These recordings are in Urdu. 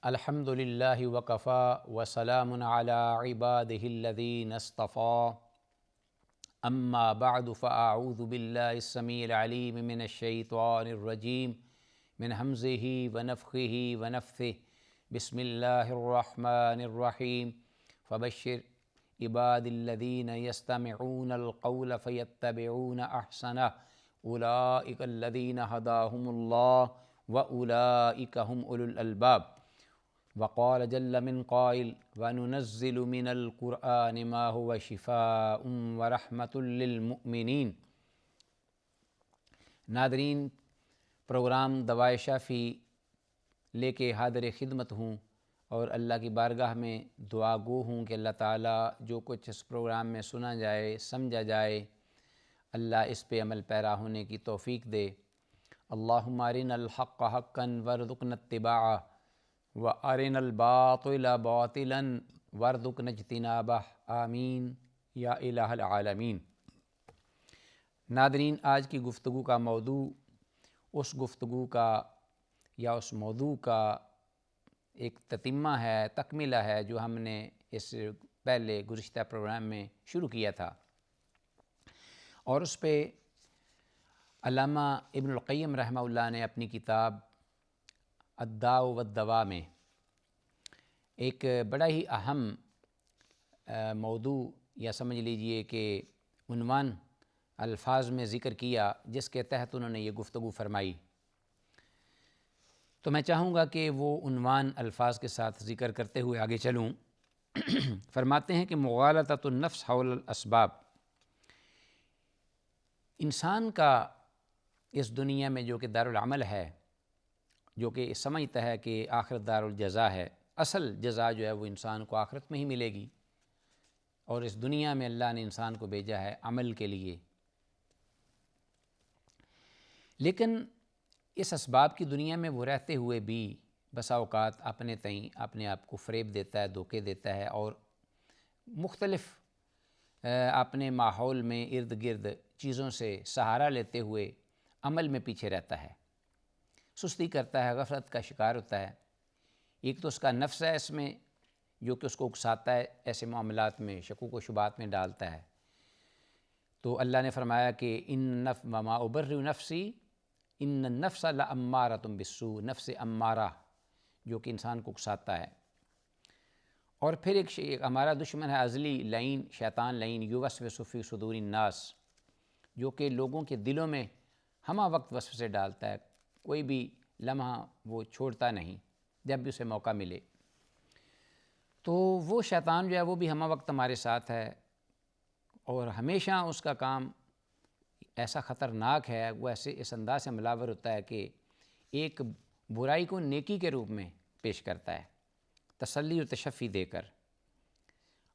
الحمد للہ وکفی وسلام علی عبادہ الذین اصطفی اما بعد فاعوذ باللہ السمیع العلیم من الشیطان الرجیم من ہمزہ ونفخہ ونفثہ بسم اللہ الرحمن الرحیم فبشر عباد الذین یستمعون القول فیتبعون احسنہ اولئک الذین ہداہم اللہ واولئک هم اولو الالباب وقال جل من قائل وننزل من القرآن ما هو شفاء ورحمة للمؤمنین۔ ناظرین، پروگرام دوائے شافی لے کے حاضر خدمت ہوں اور اللہ کی بارگاہ میں دعا گو ہوں کہ اللہ تعالیٰ جو کچھ اس پروگرام میں سنا جائے سمجھا جائے اللہ اس پہ عمل پیرا ہونے کی توفیق دے۔ اللہم ارنا الحق حقا وارزقنا اتباعہ وارنا الباطل باطلا وارزقنا اجتنابہ، آمین یا الہ العالمین۔ ناظرین، آج کی گفتگو کا موضوع اس گفتگو کا یا اس موضوع کا ایک تتمہ ہے، تکملہ ہے جو ہم نے اس پہلے گزشتہ پروگرام میں شروع کیا تھا، اور اس پہ علامہ ابن القیم رحمہ اللہ نے اپنی کتاب الداء والدواء میں ایک بڑا ہی اہم موضوع یا سمجھ لیجئے کہ عنوان الفاظ میں ذکر کیا، جس کے تحت انہوں نے یہ گفتگو فرمائی۔ تو میں چاہوں گا کہ وہ عنوان الفاظ کے ساتھ ذکر کرتے ہوئے آگے چلوں۔ فرماتے ہیں کہ مغالطۃ النفس حول الاسباب، انسان کا اس دنیا میں جو کہ دارالعمل ہے، جو کہ سمجھتا ہے کہ آخرت دار الجزا ہے، اصل جزا جو ہے وہ انسان کو آخرت میں ہی ملے گی، اور اس دنیا میں اللہ نے انسان کو بھیجا ہے عمل کے لیے۔ لیکن اس اسباب کی دنیا میں وہ رہتے ہوئے بھی بسا اوقات اپنے تئیں اپنے آپ کو فریب دیتا ہے، دھوکے دیتا ہے، اور مختلف اپنے ماحول میں ارد گرد چیزوں سے سہارا لیتے ہوئے عمل میں پیچھے رہتا ہے، سستی کرتا ہے، غفلت کا شکار ہوتا ہے۔ ایک تو اس کا نفس ہے اس میں، جو کہ اس کو اکساتا ہے، ایسے معاملات میں شکوک و شبہات میں ڈالتا ہے۔ تو اللہ نے فرمایا کہ وما ابرئ نفسی ان النفس لامارۃ بالسوء، نفس امارہ جو کہ انسان کو اکساتا ہے۔ اور پھر ایک ہمارا دشمن ہے ازلی لعین، شیطان لعین، یوسوس فی صدور الناس، جو کہ لوگوں کے دلوں میں ہمہ وقت وسوسے ڈالتا ہے، کوئی بھی لمحہ وہ چھوڑتا نہیں جب بھی اسے موقع ملے۔ تو وہ شیطان جو ہے وہ بھی ہمہ وقت ہمارے ساتھ ہے، اور ہمیشہ اس کا کام ایسا خطرناک ہے، وہ ایسے اس انداز سے ملاور ہوتا ہے کہ ایک برائی کو نیکی کے روپ میں پیش کرتا ہے، تسلی و تشفی دے کر،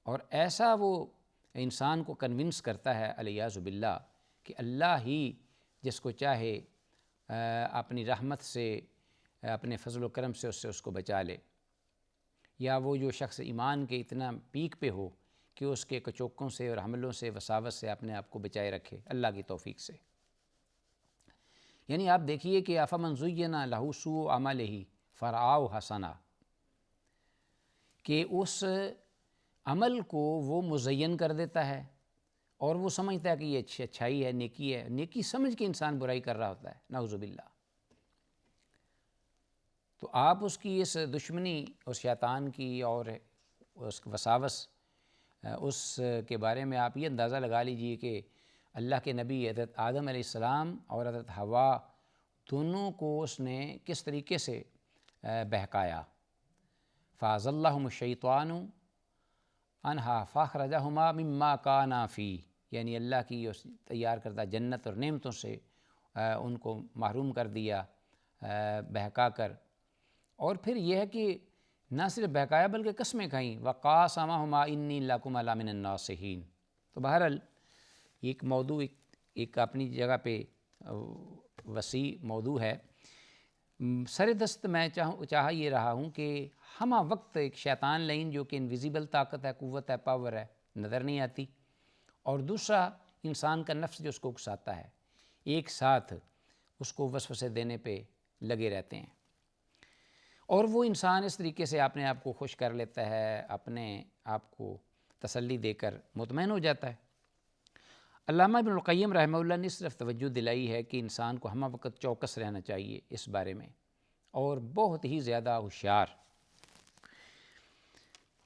اور ایسا وہ انسان کو کنونس کرتا ہے علیاذ باللہ کہ اللہ ہی جس کو چاہے اپنی رحمت سے، اپنے فضل و کرم سے اس کو بچا لے، یا وہ جو شخص ایمان کے اتنا پیک پہ ہو کہ اس کے کچوکوں سے اور حملوں سے، وساوس سے اپنے آپ کو بچائے رکھے اللہ کی توفیق سے۔ یعنی آپ دیکھیے کہ افمن زین لہ سوء عملہ فرآہ حسنا، کہ اس عمل کو وہ مزین کر دیتا ہے اور وہ سمجھتا ہے کہ یہ اچھائی ہے، نیکی ہے، نیکی سمجھ کے انسان برائی کر رہا ہوتا ہے، نعوذ باللہ۔ تو آپ اس کی اس دشمنی، اس شیطان کی اور اس وساوس، اس کے بارے میں آپ یہ اندازہ لگا لیجئے کہ اللہ کے نبی حضرت آدم علیہ السلام اور حضرت حوا دونوں کو اس نے کس طریقے سے بہکایا۔ فَأَزَلَّهُمُ الشَّيْطَانُ عَنْهَا فَأَخْرَجَهُمَا مِمَّا كَانَا فِيهِ، یعنی اللہ کی اس تیار کردہ جنت اور نعمتوں سے ان کو محروم کر دیا بہکا کر، اور پھر یہ ہے کہ نہ صرف بہکایا بلکہ قسمیں کھائیں، وَقَاسَمَهُمَا إِنِّي لَكُمَا لَمِنَ النَّاصِحِينَ۔ تو بہرحال ایک موضوع ایک اپنی جگہ پہ وسیع موضوع ہے۔ سر دست میں چاہ یہ رہا ہوں کہ ہمہ وقت ایک شیطان لعین جو کہ انویزیبل طاقت ہے، قوت ہے، پاور ہے، نظر نہیں آتی، اور دوسرا انسان کا نفس جو اس کو اکساتا ہے، ایک ساتھ اس کو وسوسے دینے پہ لگے رہتے ہیں۔ اور وہ انسان اس طریقے سے اپنے آپ کو خوش کر لیتا ہے، اپنے آپ کو تسلی دے کر مطمئن ہو جاتا ہے۔ علامہ ابن القیم رحمہ اللہ نے صرف توجہ دلائی ہے کہ انسان کو ہمہ وقت چوکس رہنا چاہیے اس بارے میں، اور بہت ہی زیادہ ہوشیار،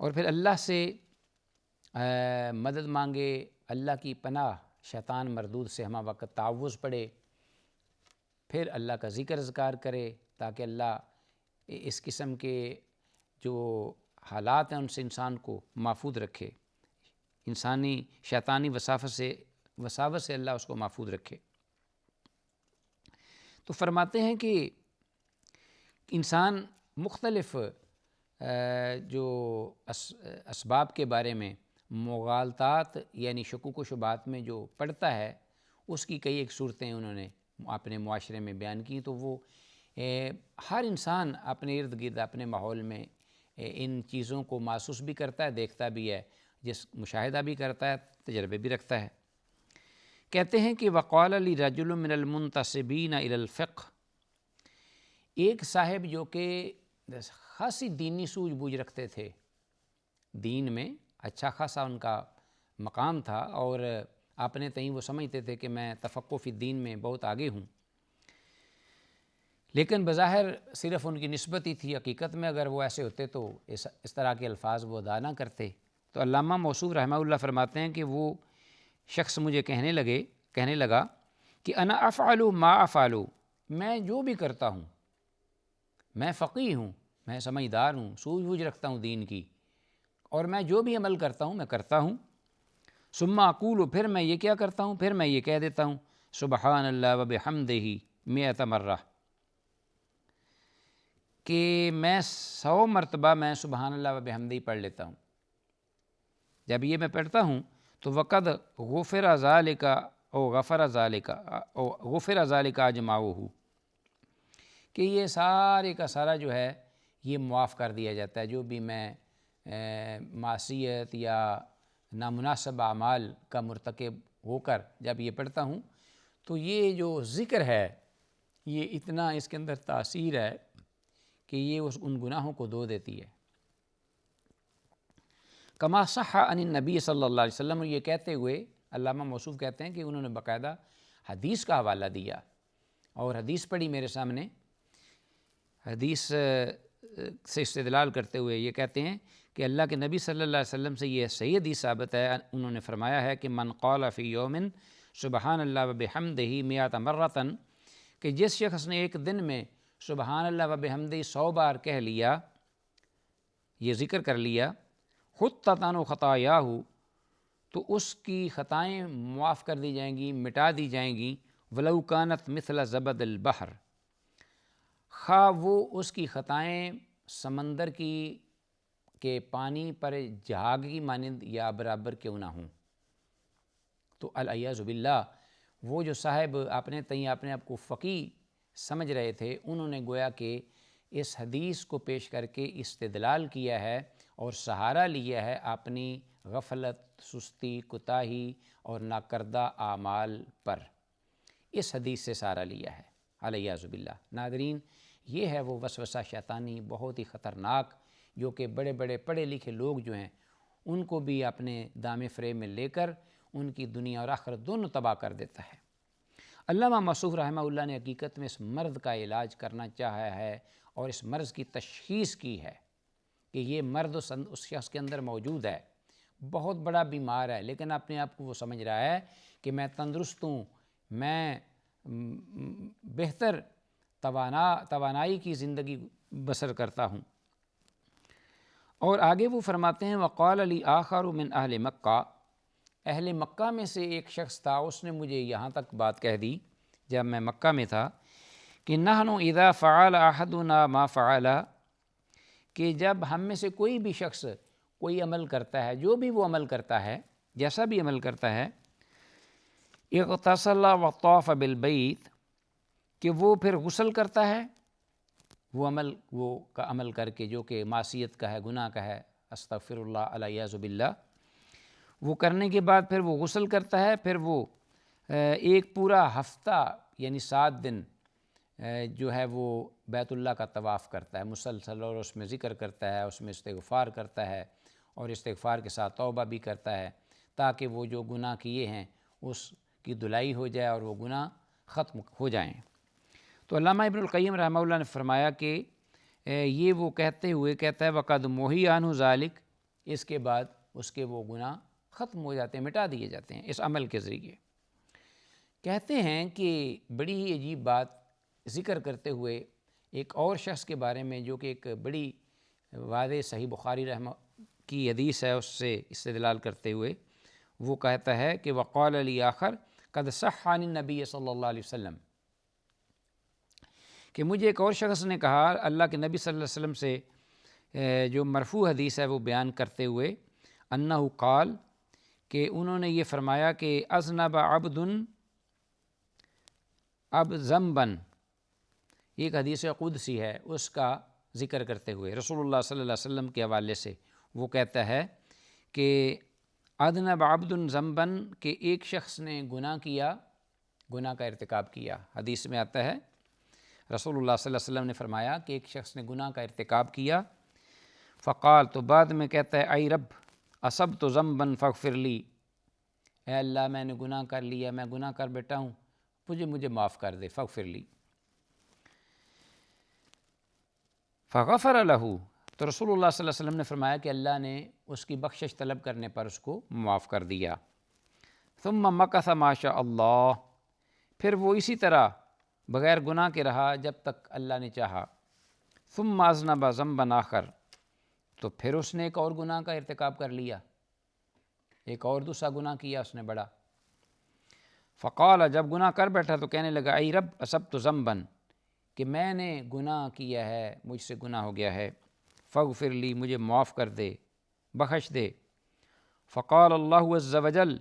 اور پھر اللہ سے مدد مانگے، اللہ کی پناہ شیطان مردود سے ہمہ وقت تعوذ پڑھے، پھر اللہ کا ذکر اذکار کرے تاکہ اللہ اس قسم کے جو حالات ہیں ان سے انسان کو محفوظ رکھے، انسانی شیطانی وساوس سے اللہ اس کو محفوظ رکھے۔ تو فرماتے ہیں کہ انسان مختلف جو اسباب کے بارے میں مغالطات یعنی شکوک و شبہات میں جو پڑتا ہے، اس کی کئی ایک صورتیں انہوں نے اپنے معاشرے میں بیان کی۔ تو وہ ہر انسان اپنے ارد گرد اپنے ماحول میں ان چیزوں کو محسوس بھی کرتا ہے، دیکھتا بھی ہے، مشاہدہ بھی کرتا ہے، تجربے بھی رکھتا ہے۔ کہتے ہیں کہ وقال لی رجل من المنتسبین الی الفقہ، ایک صاحب جو کہ خاصی دینی سوجھ بوجھ رکھتے تھے، دین میں اچھا خاصا ان کا مقام تھا، اور اپنے تئیں وہ سمجھتے تھے کہ میں تفقہ فی الدین میں بہت آگے ہوں، لیکن بظاہر صرف ان کی نسبت ہی تھی، حقیقت میں اگر وہ ایسے ہوتے تو اس طرح کے الفاظ وہ ادا نہ کرتے۔ تو علامہ موصوف رحمہ اللہ فرماتے ہیں کہ وہ شخص مجھے کہنے لگا کہ انا افعل ما افعل، میں جو بھی کرتا ہوں، میں فقیہ ہوں، میں سمجھدار ہوں، سوجھ بوجھ رکھتا ہوں دین کی، اور میں جو بھی عمل کرتا ہوں میں کرتا ہوں۔ ثم اقول، پھر میں یہ کیا کرتا ہوں، پھر میں یہ کہہ دیتا ہوں سبحان اللہ وبحمدہ 100 مرہ، کہ میں 100 مرتبہ میں سبحان اللہ وبحمدہ پڑھ لیتا ہوں۔ جب یہ میں پڑھتا ہوں تو وقد غفر ذالک او غفر ذالک او غفر ذالک اجمعہ، کہ یہ سارے کا سارا جو ہے یہ معاف کر دیا جاتا ہے، جو بھی میں معصیت یا نامناسب اعمال کا مرتکب ہو کر جب یہ پڑھتا ہوں تو یہ جو ذکر ہے یہ اتنا اس کے اندر تاثیر ہے کہ یہ ان گناہوں کو دھو دیتی ہے۔ کما صح عن النبی صلی اللہ علیہ وسلم، یہ کہتے ہوئے علامہ موصوف کہتے ہیں کہ انہوں نے باقاعدہ حدیث کا حوالہ دیا اور حدیث پڑھی میرے سامنے، حدیث سے استدلال کرتے ہوئے یہ کہتے ہیں کہ اللہ کے نبی صلی اللہ علیہ وسلم سے یہ صحیح حدیث ثابت ہے، انہوں نے فرمایا ہے کہ من قال فی یوم سبحان اللہ وبحمدہ 100 مرۃ، کہ جس شخص نے ایک دن میں سبحان اللہ وبحمدہ 100 بار کہہ لیا، یہ ذکر کر لیا، حطت عنہ خطایاہ، تو اس کی خطائیں معاف کر دی جائیں گی، مٹا دی جائیں گی، ولو کانت مثل زبد البحر، خواہ وہ اس کی خطائیں سمندر کی کے پانی پر جھاگ کی مانند یا برابر کیوں نہ ہوں۔ تو العیاذ باللہ وہ جو صاحب اپنے تئیں اپنے آپ کو فقیہ سمجھ رہے تھے، انہوں نے گویا کہ اس حدیث کو پیش کر کے استدلال کیا ہے اور سہارا لیا ہے اپنی غفلت، سستی، کوتاہی اور ناکردہ اعمال پر، اس حدیث سے سہارا لیا ہے، العیاذ باللہ۔ ناظرین، یہ ہے وہ وسوسہ شیطانی بہت ہی خطرناک، جو کہ بڑے بڑے پڑھے لکھے لوگ جو ہیں ان کو بھی اپنے دام فریب میں لے کر ان کی دنیا اور آخرت دونوں تباہ کر دیتا ہے۔ علامہ موصوف رحمہ اللہ نے حقیقت میں اس مرض کا علاج کرنا چاہا ہے اور اس مرض کی تشخیص کی ہے کہ یہ مرض اس شخص کے اندر موجود ہے، بہت بڑا بیمار ہے، لیکن اپنے آپ کو وہ سمجھ رہا ہے کہ میں تندرست ہوں، میں بہتر توانائی کی زندگی بسر کرتا ہوں۔ اور آگے وہ فرماتے ہیں وقال لی آخر من اہل مکہ، اہل مکہ میں سے ایک شخص تھا، اس نے مجھے یہاں تک بات کہہ دی جب میں مکہ میں تھا کہ نحن اذا فعل احدنا ما فعل، کہ جب ہم میں سے کوئی بھی شخص کوئی عمل کرتا ہے، جو بھی وہ عمل کرتا ہے، جیسا بھی عمل کرتا ہے، اغتسل وطاف بالبیت، کہ وہ پھر غسل کرتا ہے، وہ عمل کر کے جو کہ معصیت کا ہے، گناہ کا ہے، استغفر اللہ العیاذ باللہ، وہ کرنے کے بعد پھر وہ غسل کرتا ہے، پھر وہ ایک پورا ہفتہ یعنی 7 دن جو ہے وہ بیت اللہ کا طواف کرتا ہے مسلسل، اور اس میں ذکر کرتا ہے، اس میں استغفار کرتا ہے، اور استغفار کے ساتھ توبہ بھی کرتا ہے، تاکہ وہ جو گناہ کیے ہیں اس کی دھلائی ہو جائے اور وہ گناہ ختم ہو جائیں۔ تو علامہ ابن القیم رحمہ اللہ نے فرمایا کہ یہ وہ کہتے ہوئے کہتا ہے وقد موہی عنہ ذالک، اس کے بعد اس کے وہ گناہ ختم ہو جاتے ہیں، مٹا دیے جاتے ہیں اس عمل کے ذریعے۔ کہتے ہیں کہ بڑی ہی عجیب بات ذکر کرتے ہوئے ایک اور شخص کے بارے میں، جو کہ ایک بڑی واضح صحیح بخاری رحمہ کی حدیث ہے، اس سے استدلال کرتے ہوئے وہ کہتا ہے کہ وقال علی آخر قد صح عن النبی صلی اللہ علیہ وسلم، کہ مجھے ایک اور شخص نے کہا اللہ کے نبی صلی اللہ علیہ وسلم سے جو مرفوع حدیث ہے وہ بیان کرتے ہوئے، انہ قال، کہ انہوں نے یہ فرمایا کہ اذنب عبد اب ذنبن، ایک حدیث قدسی ہے اس کا ذکر کرتے ہوئے رسول اللہ صلی اللہ علیہ وسلم کے حوالے سے وہ کہتا ہے کہ اذنب عبد ذنبن، کہ ایک شخص نے گناہ کیا، گناہ کا ارتکاب کیا۔ حدیث میں آتا ہے رسول اللہ صلی اللہ علیہ وسلم نے فرمایا کہ ایک شخص نے گناہ کا ارتکاب کیا، فقال، تو بعد میں کہتا ہے ای رب اصبت ذنبا فاغفر لی، اے اللہ میں نے گناہ کر لیا، میں گناہ کر بیٹھا ہوں، مجھے معاف کر دے، فاغفر لی۔ فغفر لہ، تو رسول اللہ صلی اللہ علیہ وسلم نے فرمایا کہ اللہ نے اس کی بخشش طلب کرنے پر اس کو معاف کر دیا۔ ثم مکث ما شاء اللہ، پھر وہ اسی طرح بغیر گناہ کے رہا جب تک اللہ نے چاہا۔ ثم اذنب ذنبا آخر، تو پھر اس نے ایک اور گناہ کا ارتکاب کر لیا، ایک اور دوسرا گناہ کیا اس نے بڑا۔ فقال، جب گناہ کر بیٹھا تو کہنے لگا ای رب اصبت ذنبا، کہ میں نے گناہ کیا ہے، مجھ سے گناہ ہو گیا ہے، فاغفر لی، مجھے معاف کر دے، بخش دے۔ فقال اللہ عز وجل،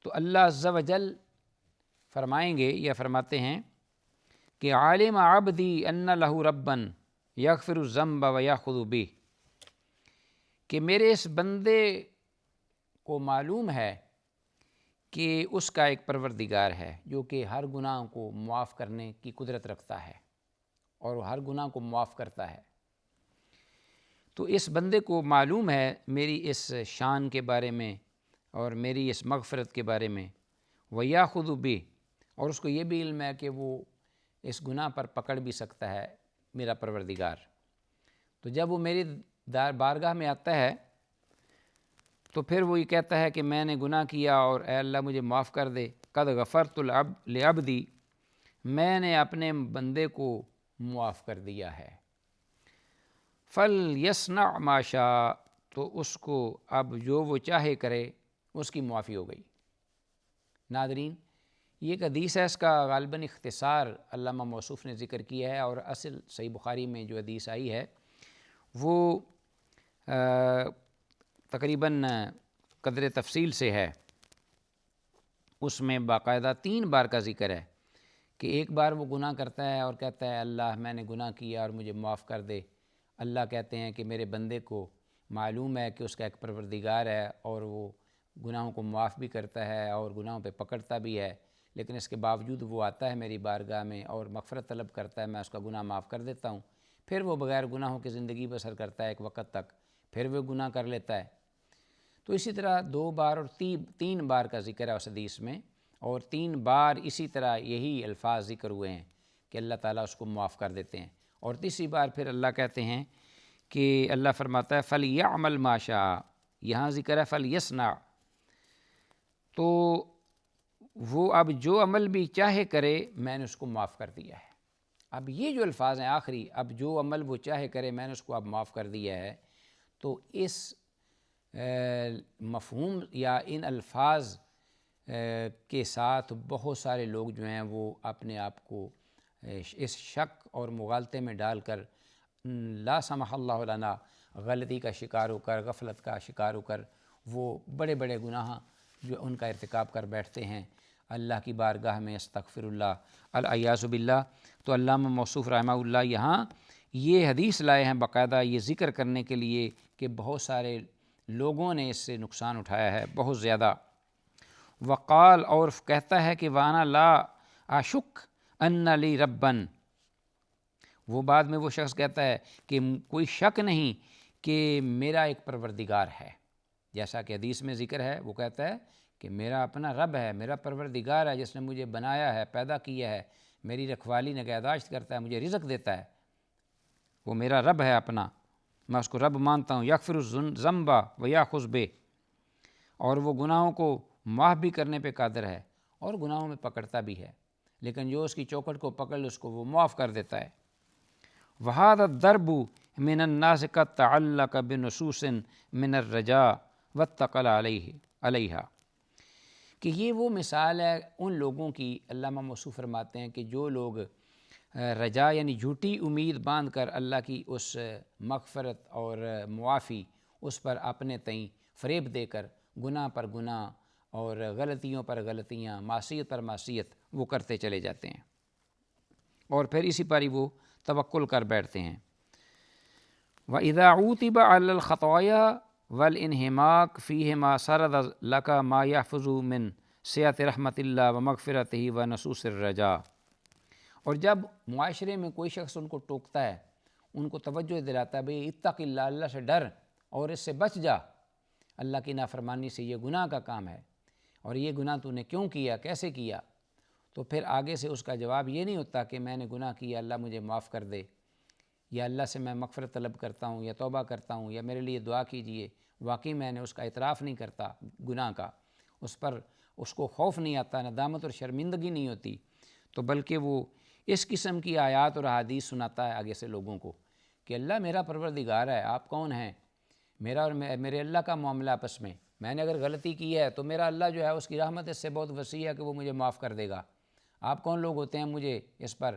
تو اللہ عز وجل فرمائیں گے یا فرماتے ہیں کہ عالم عبدی ان لہ ربا یغفر الذنب ویأخذ بہ، کہ میرے اس بندے کو معلوم ہے کہ اس کا ایک پروردگار ہے جو کہ ہر گناہ کو معاف کرنے کی قدرت رکھتا ہے اور ہر گناہ کو معاف کرتا ہے۔ تو اس بندے کو معلوم ہے میری اس شان کے بارے میں اور میری اس مغفرت کے بارے میں، وَيَأْخُذُ بِهِ، اور اس کو یہ بھی علم ہے کہ وہ اس گناہ پر پکڑ بھی سکتا ہے میرا پروردگار۔ تو جب وہ میری بارگاہ میں آتا ہے تو پھر وہ یہ کہتا ہے کہ میں نے گناہ کیا اور اے اللہ مجھے معاف کر دے، قد غفرت لعبدی، میں نے اپنے بندے کو معاف کر دیا ہے۔ فَلْيَصْنَعْ مَا شَاءَ، تو اس کو اب جو وہ چاہے کرے، اس کی معافی ہو گئی۔ ناظرین، یہ ایک حدیث ہے، اس کا غالباً اختصار علامہ موصوف نے ذکر کیا ہے، اور اصل صحیح بخاری میں جو حدیث آئی ہے وہ تقریباً قدر تفصیل سے ہے۔ اس میں باقاعدہ 3 بار کا ذکر ہے کہ ایک بار وہ گناہ کرتا ہے اور کہتا ہے اللہ میں نے گناہ کیا اور مجھے معاف کر دے۔ اللہ کہتے ہیں کہ میرے بندے کو معلوم ہے کہ اس کا ایک پروردگار ہے اور وہ گناہوں کو معاف بھی کرتا ہے اور گناہوں پہ پکڑتا بھی ہے، لیکن اس کے باوجود وہ آتا ہے میری بارگاہ میں اور مغفرت طلب کرتا ہے، میں اس کا گناہ معاف کر دیتا ہوں۔ پھر وہ بغیر گناہوں کی زندگی بسر کرتا ہے ایک وقت تک، پھر وہ گناہ کر لیتا ہے۔ تو اسی طرح 2 بار اور 3 بار کا ذکر ہے اس حدیث میں، اور 3 بار اسی طرح یہی الفاظ ذکر ہوئے ہیں کہ اللہ تعالیٰ اس کو معاف کر دیتے ہیں، اور تیسری بار پھر اللہ کہتے ہیں کہ اللہ فرماتا ہے فَلْيَعْمَلْ مَا شَاءَ، یہاں ذکر ہے فَلْيَصْنَعْ، تو وہ اب جو عمل بھی چاہے کرے میں نے اس کو معاف کر دیا ہے۔ اب یہ جو الفاظ ہیں آخری، اب جو عمل وہ چاہے کرے میں نے اس کو اب معاف کر دیا ہے، تو اس مفہوم یا ان الفاظ کے ساتھ بہت سارے لوگ جو ہیں وہ اپنے آپ کو اس شک اور مغالطے میں ڈال کر لا سمح اللہ لنا، غلطی کا شکار ہو کر، غفلت کا شکار ہو کر وہ بڑے بڑے گناہ جو ان کا ارتکاب کر بیٹھتے ہیں اللہ کی بارگاہ میں، استغفر اللہ، العیاذ باللہ۔ تو علامہ موصوف رحمہ اللہ یہاں یہ حدیث لائے ہیں باقاعدہ یہ ذکر کرنے کے لیے کہ بہت سارے لوگوں نے اس سے نقصان اٹھایا ہے، بہت زیادہ۔ وقال، اور کہتا ہے کہ وانا لا اشک ان لی ربن، وہ بعد میں وہ شخص کہتا ہے کہ کوئی شک نہیں کہ میرا ایک پروردگار ہے، جیسا کہ حدیث میں ذکر ہے، وہ کہتا ہے کہ میرا اپنا رب ہے، میرا پروردگار ہے جس نے مجھے بنایا ہے، پیدا کیا ہے، میری رکھوالی نگہداشت کرتا ہے، مجھے رزق دیتا ہے، وہ میرا رب ہے اپنا، میں اس کو رب مانتا ہوں۔ یغفر الذنب ویأخذ بہ، اور وہ گناہوں کو معاف بھی کرنے پہ قادر ہے اور گناہوں میں پکڑتا بھی ہے، لیکن جو اس کی چوکھٹ کو پکڑ لے اس کو وہ معاف کر دیتا ہے۔ وَهَذَا الضَّرْبُ مِنَ النَّاسِ قَدْ تَعَلَّقَ بِنُصُوصٍ مِنَ الرَّجَاءِ وَاتَّكَلَ عَلَيْهَا، کہ یہ وہ مثال ہے ان لوگوں کی، علامہ موصوف فرماتے ہیں کہ جو لوگ رجا یعنی جھوٹی امید باندھ کر اللہ کی اس مغفرت اور معافی اس پر اپنے تئیں فریب دے کر گناہ پر گناہ اور غلطیوں پر غلطیاں، معصیت پر معصیت وہ کرتے چلے جاتے ہیں، اور پھر اسی پر ہی وہ توکل کر بیٹھتے ہیں۔ وَإِذَا عُوتِبَ عَلَى الْخَطَايَا وَالْإِنْهِمَاقِ فِيهِمَا سَرَدَ لَكَ مَا يَحْفُظُ مِنْ سعة رحمة اللہ ومغفرتہ ونصوص الرجاء، اور جب معاشرے میں کوئی شخص ان کو ٹوکتا ہے، ان کو توجہ دلاتا ہے، بھئی اتق اللہ، اللہ سے ڈر اور اس سے بچ جا، اللہ کی نافرمانی سے، یہ گناہ کا کام ہے، اور یہ گناہ تو نے کیوں کیا، کیسے کیا، تو پھر آگے سے اس کا جواب یہ نہیں ہوتا کہ میں نے گناہ کیا، اللہ مجھے معاف کر دے، یا اللہ سے میں مغفرت طلب کرتا ہوں یا توبہ کرتا ہوں یا میرے لیے دعا کیجئے، واقعی میں نے اس کا اعتراف نہیں کرتا گناہ کا، اس پر اس کو خوف نہیں آتا، ندامت اور شرمندگی نہیں ہوتی، تو بلکہ وہ اس قسم کی آیات اور احادیث سناتا ہے آگے سے لوگوں کو کہ اللہ میرا پروردگار ہے، آپ کون ہیں، میرا اور میرے اللہ کا معاملہ آپس میں نے اگر غلطی کی ہے تو میرا اللہ جو ہے اس کی رحمت اس سے بہت وسیع ہے کہ وہ مجھے معاف کر دے گا، آپ کون لوگ ہوتے ہیں مجھے اس پر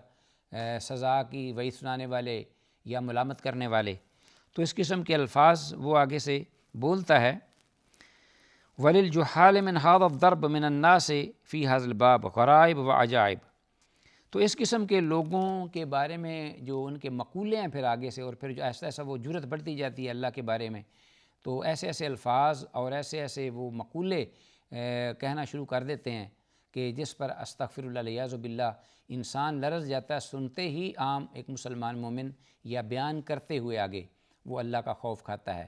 سزا کی وعید سنانے والے یا ملامت کرنے والے۔ تو اس قسم کے الفاظ وہ آگے سے بولتا ہے۔ وَلِلْجُحَّالِ مِنْ هَذَا الضَّرْبِ مِنَ النَّاسِ فِي هَذَا الْبَابِ غَرَائِبُ وَعَجَائِبُ، تو اس قسم کے لوگوں کے بارے میں جو ان کے مقولے ہیں پھر آگے سے، اور پھر جو ایسا ایسا وہ جرت بڑھتی جاتی ہے اللہ کے بارے میں، تو ایسے ایسے الفاظ اور ایسے ایسے وہ مقولے کہنا شروع کر دیتے ہیں کہ جس پر استغفر اللہ والعیاذ باللہ انسان لرز جاتا ہے سنتے ہی، عام ایک مسلمان مومن یا بیان کرتے ہوئے آگے وہ اللہ کا خوف کھاتا ہے،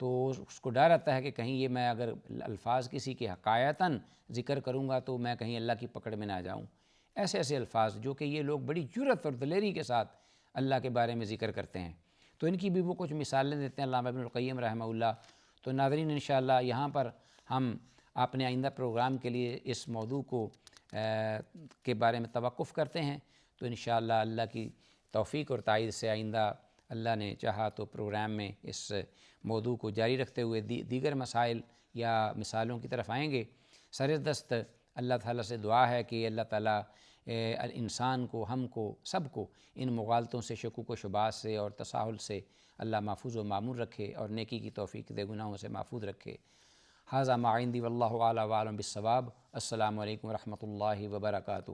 تو اس کو ڈر آتا ہے کہ کہیں یہ میں اگر الفاظ کسی کے حقایتاً ذکر کروں گا تو میں کہیں اللہ کی پکڑ میں نہ جاؤں، ایسے ایسے الفاظ جو کہ یہ لوگ بڑی جرت اور دلیری کے ساتھ اللہ کے بارے میں ذکر کرتے ہیں، تو ان کی بھی وہ کچھ مثالیں دیتے ہیں علامہ ابن القیم رحمہ اللہ۔ تو ناظرین انشاءاللہ یہاں پر ہم اپنے آئندہ پروگرام کے لیے اس موضوع کو کے بارے میں توقف کرتے ہیں، تو انشاءاللہ اللہ کی توفیق اور تائید سے آئندہ اللہ نے چاہا تو پروگرام میں اس موضوع کو جاری رکھتے ہوئے دیگر مسائل یا مثالوں کی طرف آئیں گے۔ سر دست اللہ تعالیٰ سے دعا ہے کہ اللہ تعالیٰ انسان کو، ہم کو، سب کو ان مغالطوں سے، شکوک و شبہات سے اور تساہل سے اللہ محفوظ و معمور رکھے اور نیکی کی توفیق دے، گناہوں سے محفوظ رکھے۔ ھذا ما عندی واللہ اعلیٰ وعلم بالصواب۔ السلام علیکم ورحمۃ اللہ وبرکاتہ۔